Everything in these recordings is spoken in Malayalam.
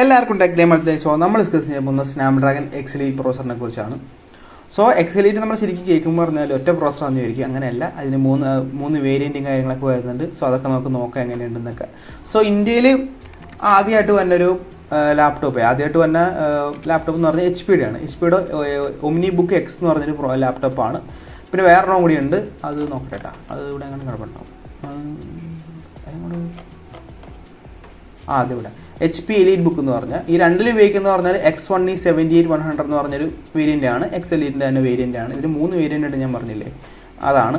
എല്ലാവർക്കും ടെക് ഡേ മൾട്ടിപ്ലൈ. സോ നമ്മൾ ഡിസ്കസ് ചെയ്യാൻ പോകുന്ന സ്നാപ്ഡ്രാഗൺ എക്സ് എലീറ്റ് പ്രോസറിനെ കുറിച്ചാണ്. സോ എക്സ് എലീറ്റ് നമ്മൾ ശരിക്കും കേൾക്കുമ്പോൾ പറഞ്ഞാൽ ഒറ്റ പ്രോസറാണെന്ന് ചോദിക്കും. അങ്ങനെയല്ല, അതിന് മൂന്ന് വേരിയൻറ്റും കാര്യങ്ങളൊക്കെ വരുന്നുണ്ട്. സോ അതൊക്കെ നമുക്ക് നോക്കാം എങ്ങനെയുണ്ടെന്നൊക്കെ. സോ ഇന്ത്യയിൽ ആദ്യമായിട്ട് വന്നൊരു ലാപ്ടോപ്പ് എന്ന് പറഞ്ഞാൽ HP യുടെയാണ്. HP യുടെ ഒമിനി ബുക്ക് എക്സ് എന്ന് പറഞ്ഞൊരു ലാപ്ടോപ്പാണ്. പിന്നെ വേറൊരെണ്ണം കൂടി ഉണ്ട്, അത് നോക്കട്ടെ. അത് ഇവിടെ എങ്ങനെ കിടപ്പുണ്ടാവും. അതിവിടെ HP എലീറ്റ് ബുക്ക് എന്ന് പറഞ്ഞാൽ ഈ രണ്ടിൽ ഉപയോഗിക്കുന്നത് പറഞ്ഞാൽ X1E 78-100 എന്ന് പറഞ്ഞൊരു വേരിയൻ്റ് ആണ്. എക്സ് എലീറ്റിൻ്റെ തന്നെ വേരിയൻ്റ് ആണ്. ഇതിന് 3 വേരിയൻ്റ് ഉണ്ട്, ഞാൻ പറഞ്ഞില്ലേ, അതാണ്.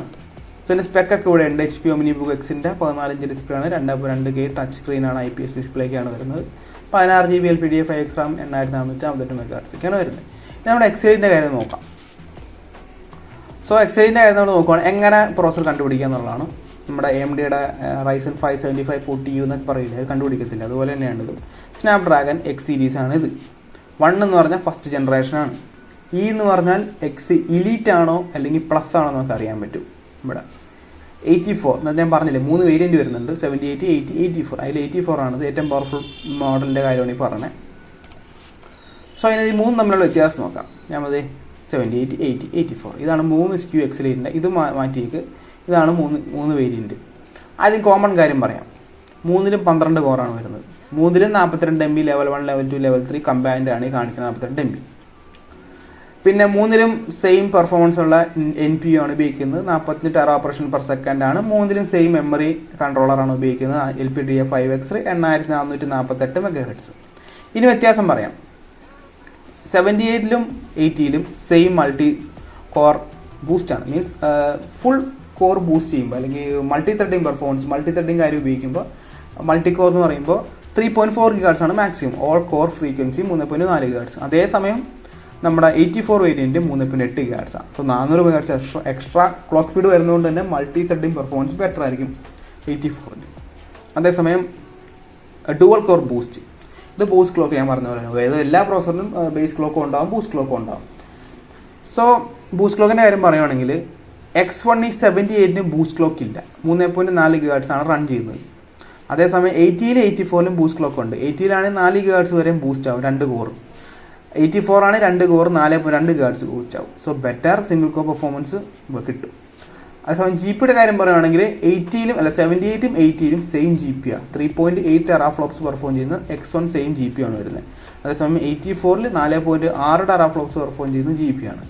സോ ഇതിൻ്റെ സ്പെക്കൊക്കെ ഇവിടെ ഉണ്ട്. HP ഒമിനി ബുക്ക് എക്സിൻ്റെ 14 ഇഞ്ച് ഡിസ്പ്ലേ ആണ്, 2.2K ടച്ച് സ്ക്രീനാണ്, IPS ഡിസ്പ്ലേക്കാണ് വരുന്നത്. 16 GB LPDDR 5X RAM, 8458 MHz ഒക്കെയാണ് വരുന്നത്. ഇനി നമ്മുടെ എക്സ് എലീറ്റിൻ്റെ കാര്യം നോക്കാം. സോ എക്സ് എലീറ്റിൻ്റെ കാര്യം നമ്മൾ നോക്കുകയാണെങ്കിൽ എങ്ങനെ പ്രോസസ്സർ കണ്ടുപിടിക്കുക എന്നുള്ളതാണ്. നമ്മുടെ AMDയുടെ Ryzen 5 7540U എന്നൊക്കെ പറയില്ല, അത് കണ്ടുപിടിക്കത്തില്ല. അതുപോലെ തന്നെയാണിത്. സ്നാപ്ഡ്രാഗൺ എക്സ് സീരീസ് ആണ് ഇത്. 1 എന്ന് പറഞ്ഞാൽ ഫസ്റ്റ് ജനറേഷനാണ്. E എന്ന് പറഞ്ഞാൽ എക്സ് ഇലീറ്റ് ആണോ അല്ലെങ്കിൽ പ്ലസ് ആണോ നമുക്ക് അറിയാൻ പറ്റും. ഇവിടെ 84 എന്ന് ഞാൻ പറഞ്ഞില്ലേ, 3 വേരിയൻറ്റ് വരുന്നുണ്ട്, 78, 80, 84. അതിൽ 84 ആണ് ഏറ്റവും പവർഫുൾ മോഡലിൻ്റെ കാര്യമാണ് ഈ പറഞ്ഞത്. സോ അതിന് ഈ 3 തമ്മിലുള്ള വ്യത്യാസം നോക്കാം. ഞാനത് 78, 80, 84 ഇതാണ് 3 SKU എക്സ് എലീറ്റിൻ്റെ. ഇത് മാറ്റിയേക്ക് ഇതാണ് 3 വേരിയൻറ്റ്. ആദ്യം കോമൺ കാര്യം പറയാം. 3ലും 12 കോറാണ് വരുന്നത്. 3ലും 42 MB level 1, level 2, level 3 combined ആണ് ഈ കാണിക്കുന്നത് 42 MB. പിന്നെ 3ലും സെയിം പെർഫോമൻസ് ഉള്ള NPU ആണ് ഉപയോഗിക്കുന്നത്. 48 ടെറ ഓപ്പറേഷൻ പെർ സെക്കൻഡ് ആണ്. 3ലും സെയിം മെമ്മറി കൺട്രോളറാണ് ഉപയോഗിക്കുന്നത്. LPDDR 5X 8448 MHz. ഇനി വ്യത്യാസം പറയാം. 78ലും 80ലും സെയിം മൾട്ടി കോർ ബൂസ്റ്റ് ആണ്. മീൻസ് ഫുൾ കോർ ബൂസ്റ്റ് ചെയ്യുമ്പോൾ അല്ലെങ്കിൽ multi threading performance, multi threading കാര്യം ഉപയോഗിക്കുമ്പോൾ മൾട്ടി കോർ എന്ന് പറയുമ്പോൾ 3.4 GHz ആണ് maximum. All core frequency 3.4 GHz. അതേസമയം നമ്മുടെ 84 വേരിയൻറ്റ് 3.8 GHz ആണ്. So 400 MHz extra clock speed വരുന്നതുകൊണ്ട് തന്നെ മൾട്ടി ത്രെഡിങ് പെർഫോമൻസ് ബെറ്റർ ആയിരിക്കും 84-ന്. അതേസമയം ഡുവൽ കോർ ബൂസ്റ്റ്, ഇത് ബൂസ്റ്റ് ക്ലോക്ക് ഞാൻ പറഞ്ഞ പോലെ അതായത് എല്ലാ പ്രോസറിനും ബേസ് ക്ലോക്കും ഉണ്ടാവും, ബൂസ്റ്റ് ക്ലോക്കും ഉണ്ടാവും. സോ ബൂസ്റ്റ് ക്ലോക്കിൻ്റെ കാര്യം പറയുകയാണെങ്കിൽ X1E 78-ന് ബൂസ്റ്റ് ക്ലോക്ക് ഇല്ല. 3.4 GHz ആണ് റൺ ചെയ്യുന്നത്. അതേസമയം 80ലും 84ലും ബൂസ്റ്റ് ക്ലോക്ക് ഉണ്ട്. 80ലാണെങ്കിൽ 4 GHz വരെയും ബൂസ്റ്റ് ആവും, 2 കോർ. 84 ആണ് 2 കോർ 4.2 GHz ബൂസ്റ്റ് ആവും. So better single core performance കിട്ടും. അതേസമയം GPU യുടെ കാര്യം പറയുകയാണെങ്കിൽ 78ലും 80ലും സെയിം GPU ആണ്. 3.8 ടെറാഫ്ലോപ്സ് പെർഫോം ചെയ്യുന്ന X1 സെയിം GPU ആണ് വരുന്നത്. അതേസമയം 84ൽ 4.6 ടെറാഫ്ലോപ്സ് പെർഫോം ചെയ്യുന്ന GPU ആണ്.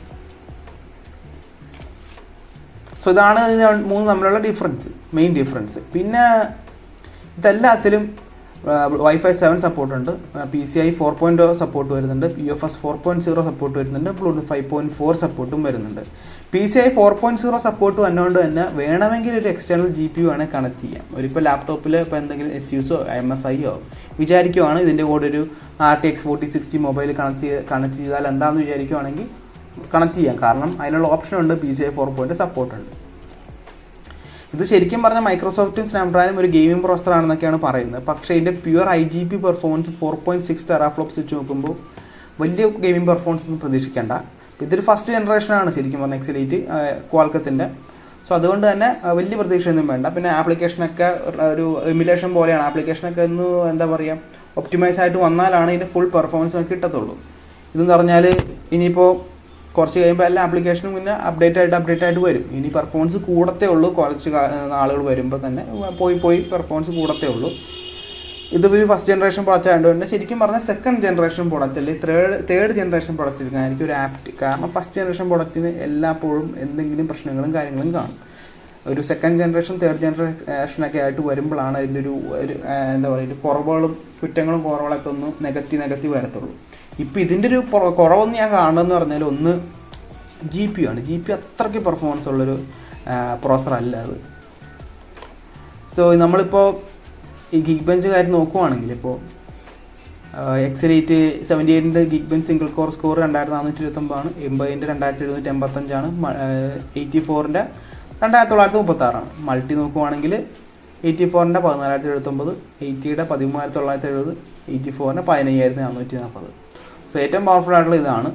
സോ ഇതാണ് 3 തമ്മിലുള്ള ഡിഫറൻസ്, മെയിൻ ഡിഫറൻസ്. പിന്നെ ഇതെല്ലാത്തിലും Wi-Fi 7 സപ്പോർട്ട് ഉണ്ട്, PCI 4.0 സപ്പോർട്ട് വരുന്നുണ്ട്, UFS 4.0 സപ്പോർട്ട് വരുന്നുണ്ട്, Bluetooth 5.4 സപ്പോർട്ടും വരുന്നുണ്ട്. PCI 4.0 സപ്പോർട്ട് വന്നുകൊണ്ട് തന്നെ വേണമെങ്കിൽ ഒരു എക്സ്റ്റേണൽ GPU വേണേൽ കണക്ട് ചെയ്യാം. ഒരിപ്പോൾ ലാപ്ടോപ്പിൽ ഇപ്പോൾ എന്തെങ്കിലും SUSO MSIയോ വിചാരിക്കുവാണ് ഇതിൻ്റെ കൂടെ ഒരു RTX 4060 മൊബൈൽ കണക്ട് ചെയ്താൽ എന്താണെന്ന് വിചാരിക്കുവാണെങ്കിൽ കണക്ട് ചെയ്യാം. കാരണം അതിനുള്ള ഓപ്ഷൻ ഉണ്ട്, PCI 4.0 സപ്പോർട്ട് ഉണ്ട്. ഇത് ശരിക്കും പറഞ്ഞാൽ മൈക്രോസോഫ്റ്റും സ്നാപ്ഡ്രാഗണും ഒരു ഗെയിമിംഗ് പ്രോസസർ ആണെന്നൊക്കെയാണ് പറയുന്നത്. പക്ഷേ ഇതിൻ്റെ പ്യുവർ IGP പെർഫോമൻസ് 4.6 ടെറാഫ്ലോപ്സ് വെച്ച് നോക്കുമ്പോൾ വലിയ ഗെയിമിംഗ് പെർഫോമൻസ് ഒന്നും പ്രതീക്ഷിക്കേണ്ട. ഇതൊരു ഫസ്റ്റ് ജനറേഷനാണ് ശരിക്കും പറഞ്ഞാൽ എക്സ് എലീറ്റ് ക്വാൾക്കത്തിൻ്റെ. സോ അതുകൊണ്ട് തന്നെ വലിയ പ്രതീക്ഷയൊന്നും വേണ്ട. പിന്നെ ആപ്ലിക്കേഷനൊക്കെ ഒരു എമുലേഷൻ പോലെയാണ്. ആപ്ലിക്കേഷനൊക്കെ ഒന്ന് എന്താ പറയുക, ഒപ്റ്റിമൈസ് ആയിട്ട് വന്നാലാണ് ഇതിൻ്റെ ഫുൾ പെർഫോമൻസ് നമുക്ക് കിട്ടത്തുള്ളൂ. ഇതെന്ന് പറഞ്ഞാൽ ഇനിയിപ്പോൾ കുറച്ച് കഴിയുമ്പോൾ എല്ലാ ആപ്ലിക്കേഷനും പിന്നെ അപ്ഡേറ്റ് ആയിട്ട് വരും. ഇനി പെർഫോമൻസ് കൂടത്തേ ഉള്ളൂ. കുറച്ച് ആളുകൾ വരുമ്പോൾ തന്നെ പോയി പെർഫോമൻസ് കൂടത്തേ ഉള്ളൂ. ഇതൊരു ഫസ്റ്റ് ജനറേഷൻ പ്രൊഡക്റ്റ് ആയതുകൊണ്ട് ശരിക്കും പറഞ്ഞാൽ സെക്കൻഡ് ജനറേഷൻ പ്രൊഡക്റ്റ് അല്ലെങ്കിൽ തേർഡ് ജനറേഷൻ പ്രൊഡക്റ്റ് എടുക്കാനായിരിക്കും ഒരു ആപ്റ്റ്. കാരണം ഫസ്റ്റ് ജനറേഷൻ പ്രൊഡക്റ്റിന് എല്ലായ്പ്പോഴും എന്തെങ്കിലും പ്രശ്നങ്ങളും കാര്യങ്ങളും കാണും. ഒരു സെക്കൻഡ് ജനറേഷൻ തേർഡ് ജനറേഷനൊക്കെ ആയിട്ട് വരുമ്പോഴാണ് അതിൻ്റെ ഒരു എന്താ പറയുക കുറവുകളും കുറവുകളൊക്കെ ഒന്ന് നികത്തി വരത്തുള്ളൂ. ഇപ്പം ഇതിൻ്റെ ഒരു കുറവൊന്ന് ഞാൻ കാണുന്നതെന്ന് പറഞ്ഞാൽ ഒന്ന് GPU ആണ്. GPU അത്രയ്ക്ക് പെർഫോമൻസ് ഉള്ളൊരു പ്രോസസർ അല്ല അത്. സോ നമ്മളിപ്പോൾ ഈ ഗിഗ് ബെഞ്ച് കാര്യം നോക്കുവാണെങ്കിൽ ഇപ്പോൾ എക്സ് എലീറ്റ് 78ൻ്റെ Geekbench single core score 2429 ആണ്, 80ൻ്റെ 2785 ആണ്, 84ൻ്റെ 2936 ആണ്. മൾട്ടി നോക്കുവാണെങ്കിൽ 84ൻ്റെ 14079, 80യുടെ 13970, 84ൻ്റെ 15440. സോ ഏറ്റവും പവർഫുൾ ആയിട്ടുള്ള ഇതാണ്.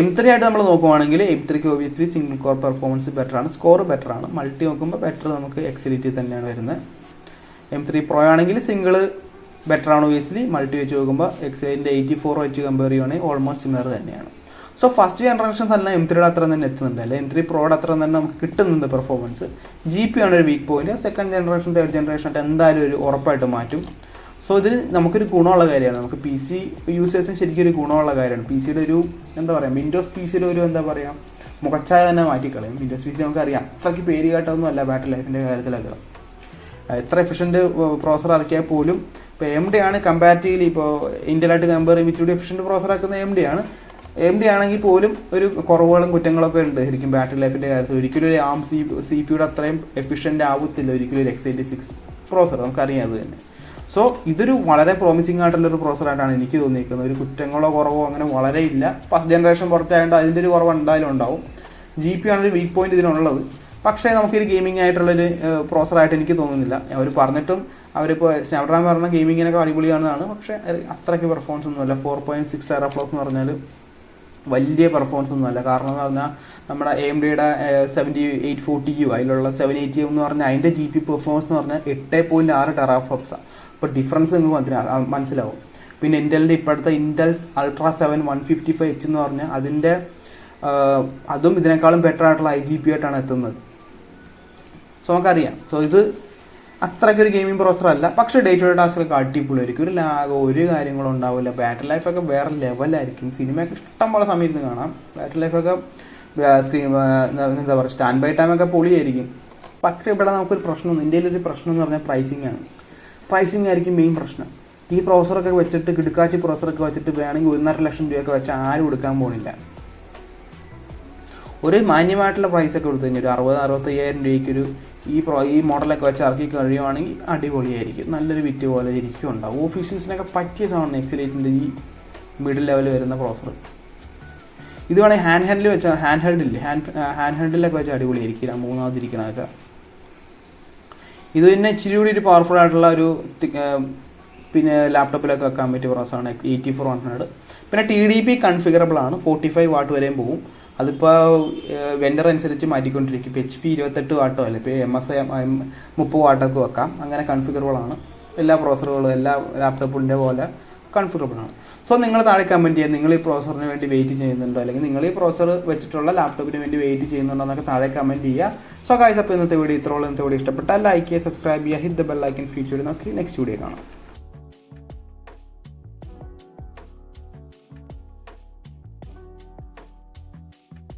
M3 ആയിട്ട് നമ്മൾ നോക്കുവാണെങ്കിൽ M3ക്ക് obviously single core performance better ആണ്, സ്കോർ ബെറ്റർ ആണ്. മൾട്ടി നോക്കുമ്പോൾ ബെറ്റർ നമുക്ക് എക്സ് എലീറ്റ് തന്നെയാണ് വരുന്നത്. M3 Pro ആണെങ്കിൽ സിംഗിൾ ബെറ്റർ ആണ് ഒബിയസ്ലി. മൾട്ടി വെച്ച് നോക്കുമ്പോൾ എക്സൈൻ്റെ 84 വെച്ച് കമ്പയർ ചെയ്യുകയാണെങ്കിൽ ഓൾമോസ്റ്റ് സിമിലർ തന്നെയാണ്. സോ ഫസ്റ്റ് ജനറേഷൻ തന്നെ M3യുടെ അത്ര തന്നെ എത്തുന്നുണ്ട്, അല്ലെ M3 പ്രോയുടെ അത്ര തന്നെ നമുക്ക് കിട്ടുന്നുണ്ട് പെർഫോമൻസ്. GPU ആണ് ഒരു weak point. Second generation third generation ആയിട്ട് എന്തായാലും ഒരു ഉറപ്പായിട്ട് മാറ്റും. സോ ഇത് നമുക്കൊരു ഗുണമുള്ള കാര്യമാണ്. നമുക്ക് PC യൂസേഴ്സിന് ശരിക്കും ഒരു ഗുണമുള്ള കാര്യമാണ്. PCയുടെ ഒരു എന്താ പറയുക, വിൻഡോസ് PCയുടെ ഒരു എന്താ പറയുക മുഖച്ഛായ തന്നെ മാറ്റിക്കളയും. വിൻഡോസ് PC നമുക്കറിയാം അത്രയ്ക്ക് പേര് കേട്ടൊന്നും അല്ല ബാറ്ററി ലൈഫിൻ്റെ കാര്യത്തിലൊക്കെ. എത്ര എഫിഷ്യൻറ്റ് പ്രോസർ ഇറക്കിയാൽ പോലും ഇപ്പോൾ AMD ആണ് കമ്പാരിറ്റീവ്ലി, ഇപ്പോൾ ഇന്റലായിട്ട് കമ്പയർ ചെയ്യുമ്പോൾ ഇച്ചിരി എഫിഷ്യൻറ്റ് പ്രോസർ ആക്കുന്ന AMD ആണെങ്കിൽ പോലും ഒരു കുറവുകളും കുറ്റങ്ങളൊക്കെ ഉണ്ട് ശരിക്കും ബാറ്ററി ലൈഫിൻ്റെ കാര്യത്തിൽ. ഒരിക്കലും ഒരു ARM CPU അത്രയും എഫിഷ്യൻ്റ് ആവത്തില്ല ഒരിക്കലും ഒരു x86 പ്രോസർ, നമുക്കറിയാം അത് തന്നെ. സോ ഇതൊരു വളരെ പ്രോമിസിംഗ് ആയിട്ടുള്ളൊരു പ്രോസറായിട്ടാണ് എനിക്ക് തോന്നിയിരിക്കുന്നത്. ഒരു കുറ്റങ്ങളോ കുറവോ അങ്ങനെ വളരെ ഇല്ല. ഫസ്റ്റ് ജനറേഷൻ പുറത്തായതുകൊണ്ട് അതിൻ്റെ ഒരു കുറവ് എന്തായാലും ഉണ്ടാവും. GPU ആണ് ഒരു വീക്ക് പോയിന്റ് ഇതിനുള്ളത്. പക്ഷേ നമുക്കൊരു ഗെയിമിംഗ് ആയിട്ടുള്ളൊരു പ്രോസറായിട്ട് എനിക്ക് തോന്നുന്നില്ല. അവർ പറഞ്ഞിട്ടും അവരിപ്പോൾ സ്നാപ്ഡ്രാഗൺ പറഞ്ഞ ഗെയിമിങ്ങിനൊക്കെ അടിപൊളിയാണെന്നാണ്, പക്ഷേ അത്രയ്ക്ക് പെർഫോമൻസ് ഒന്നുമല്ല. 4.6 ടെറാഫ്ലോപ്സ് എന്ന് പറഞ്ഞാൽ വലിയ പെർഫോമൻസ് ഒന്നുമല്ല. കാരണം എന്ന് പറഞ്ഞാൽ നമ്മുടെ AMDയുടെ 7840U അതിലുള്ള 780 എന്ന് പറഞ്ഞാൽ അതിൻ്റെ GPU പെർഫോമൻസ് എന്ന് പറഞ്ഞാൽ 8.6 ടെറാഫ്ലോപ്സാണ്. അപ്പോൾ ഡിഫറൻസ് നിങ്ങൾക്ക് മനസ്സിലാവും. പിന്നെ ഇന്റലിൻ്റെ ഇപ്പോഴത്തെ ഇന്റൽ അൾട്രാ 7 155H എന്ന് പറഞ്ഞാൽ അതിൻ്റെ അതും ഇതിനേക്കാളും ബെറ്റർ ആയിട്ടുള്ള IGPU ആയിട്ടാണ് എത്തുന്നത്. സോ നമുക്കറിയാം. സോ ഇത് അത്രയ്ക്കൊരു ഗെയിമിംഗ് പ്രോസർ അല്ല, പക്ഷേ ഡേ ടു ഡേ ടാസ്കൊക്കെ അടിപൊളിയായിരിക്കും. ഒരു ലാഗോ ഒരു കാര്യങ്ങളും ഉണ്ടാവില്ല. ബാറ്ററി ലൈഫൊക്കെ വേറെ ലെവലായിരിക്കും. സിനിമയൊക്കെ ഇഷ്ടംപോലെ സമയത്ത് കാണാം. ബാറ്ററി ലൈഫൊക്കെ എന്താ പറയുക സ്റ്റാൻഡ് ബൈ ടൈമൊക്കെ പൊളിയായിരിക്കും. പക്ഷേ ഇവിടെ നമുക്കൊരു പ്രശ്നം, ഇന്ത്യയിലൊരു ഒരു പ്രശ്നം എന്ന് പറഞ്ഞാൽ പ്രൈസിംഗ് ആണ്. പ്രൈസിംഗ് ആയിരിക്കും മെയിൻ പ്രശ്നം. ഈ പ്രോസറൊക്കെ വെച്ചിട്ട് കിടക്കാച്ചി പ്രോസറൊക്കെ വെച്ചിട്ട് വേണമെങ്കിൽ 1.5 ലക്ഷം രൂപയൊക്കെ വെച്ച് ആരും എടുക്കാൻ പോകുന്നില്ല. ഒരു മാന്യമായിട്ടുള്ള പ്രൈസൊക്കെ കൊടുത്തു കഴിഞ്ഞാൽ ഒരു 60-65,000 രൂപയ്ക്കൊരു ഈ മോഡലൊക്കെ വെച്ച് ഇറക്കി കഴിയുവാണെങ്കിൽ അടിപൊളിയായിരിക്കും. നല്ലൊരു വിറ്റ് പോലെ ഇരിക്കും ഉണ്ടാവും. ഓഫീഷ്യൽസിനൊക്കെ പറ്റിയ സാധനമാണ് X8ൻ്റെ ഈ മിഡിൽ ലെവൽ വരുന്ന പ്രോസർ. ഇത് വേണമെങ്കിൽ ഹാൻഡ് ഹെൽഡിലൊക്കെ വെച്ച് അടിപൊളിയായിരിക്കില്ല മൂന്നാമതിരിക്കണതൊക്കെ. ഇത് തന്നെ ഇച്ചിരി കൂടി ഒരു പവർഫുൾ ആയിട്ടുള്ള ഒരു പിന്നെ ലാപ്ടോപ്പിലൊക്കെ വെക്കാൻ പറ്റിയ പ്രോസറാണ് 8400. പിന്നെ TDP കൺഫിഗറബിൾ ആണ്. 45 വാട്ട് വരെയും പോകും. അതിപ്പോൾ വെൻഡർ അനുസരിച്ച് മാറ്റിക്കൊണ്ടിരിക്കും. ഇപ്പോൾ HP 28 വാട്ടോ അല്ല, ഇപ്പോൾ MSI 30 വാട്ടൊക്കെ വെക്കാം. അങ്ങനെ കൺഫിഗറബിൾ ആണ്. എല്ലാ പ്രോസറുകളും എല്ലാ ലാപ്ടോപ്പിൻ്റെ പോലെ കൺഫിഗറബിൾ ആണ്. സോ നിങ്ങൾ താഴെ കമൻറ്റ് ചെയ്യുക, നിങ്ങൾ ഈ പ്രോസറിന് വേണ്ടി വെയിറ്റ് ചെയ്യുന്നുണ്ടോ, അല്ലെങ്കിൽ നിങ്ങൾ ഈ പ്രോസർ വെച്ചിട്ടുള്ള ലാപ്ടോപ്പിന് വേണ്ടി വെയിറ്റ് ചെയ്യുന്നുണ്ടോ എന്നൊക്കെ താഴെ കമൻറ്റ് ചെയ്യുക. സോ ഗൈസ്, അപ്പോൾ ഇന്നത്തെ വീഡിയോ ഇത്രയുള്ള. ഇന്നത്തെ വീഡിയോ ഇഷ്ടപ്പെട്ടാൽ ലൈക്ക് ചെയ്യുക, സബ്സ്ക്രൈബ് ചെയ്യുക, hit the bell icon feature നോക്കി നെക്സ്റ്റ് വീഡിയോ കാണാം.